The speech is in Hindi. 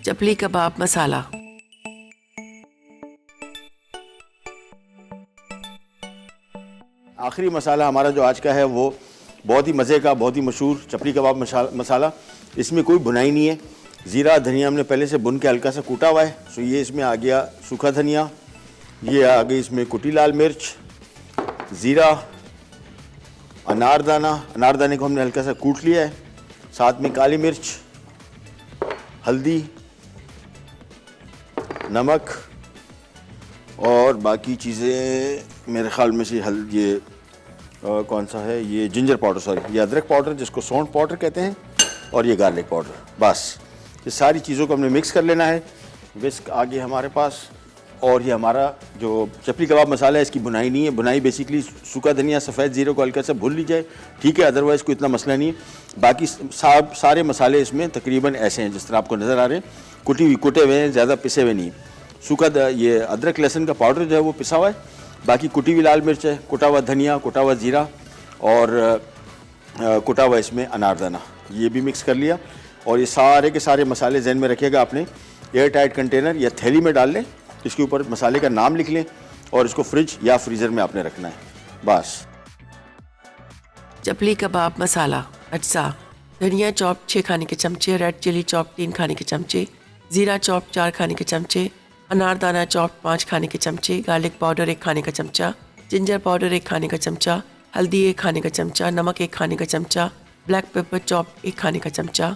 चपली कबाब मसाला। आखिरी मसाला हमारा जो आज का है वो बहुत ही मज़े का, बहुत ही मशहूर चपली कबाब मसाला। इसमें कोई भुनाई नहीं है। ज़ीरा धनिया हमने पहले से भुन के हल्का सा कूटा हुआ है। सो ये इसमें आ गया सूखा धनिया, ये आ गई इसमें कुटी लाल मिर्च, ज़ीरा, अनारदाने को हमने हल्का सा कूट लिया है, साथ में काली मिर्च, हल्दी, नमक और बाकी चीज़ें मेरे ख़्याल में से ये कौन सा है, ये जिंजर पाउडर, सॉरी ये अदरक पाउडर जिसको सौंठ पाउडर कहते हैं, और ये गार्लिक पाउडर। बस ये सारी चीज़ों को हमने मिक्स कर लेना है। विस्क आ गया हमारे पास। और ये हमारा जो चपली कबाब मसाला है इसकी बुनाई नहीं है। बुनाई बेसिकली सूखा धनिया, सफ़ेद ज़ीरे को हल्का सा भून लीजिए, ठीक है, अदरवाइज़ कोई इतना मसला नहीं है। बाकी सारे मसाले इसमें तकरीबन ऐसे हैं जिस तरह आपको नज़र आ रहे हैं, कुटे हुए हैं, ज़्यादा पिसे हुए नहीं। सूखा ये अदरक लहसुन का पाउडर जो है वो पिसा हुआ है, बाकी कुटी हुई लाल मिर्च है, कुटा हुआ धनिया, कुटा हुआ ज़ीरा और कुटा हुआ इसमें अनारदाना, ये भी मिक्स कर लिया। और ये सारे के सारे मसाले जहन में रखिएगा आपने, एयर टाइट कंटेनर या थैली में डाल लें, इसके ऊपर मसाले का नाम लिख लें और इसको फ्रिज या फ्रीज़र में आपने रखना है। बस। चपली कबाब मसाला अज्जा: धनिया चॉप 6 खाने के चमचे, रेड चिली चॉप 3 खाने के चमचे, ज़ीरा चॉप 4 खाने के चमचे, अनारदाना चॉप 5 खाने के चमचे, गार्लिक पाउडर 1 खाने का चमचा, जिंजर पाउडर 1 खाने का चमचा, हल्दी 1 खाने का चमचा, नमक 1 खाने का चमचा, ब्लैक पेपर चॉप 1 खाने का चमचा,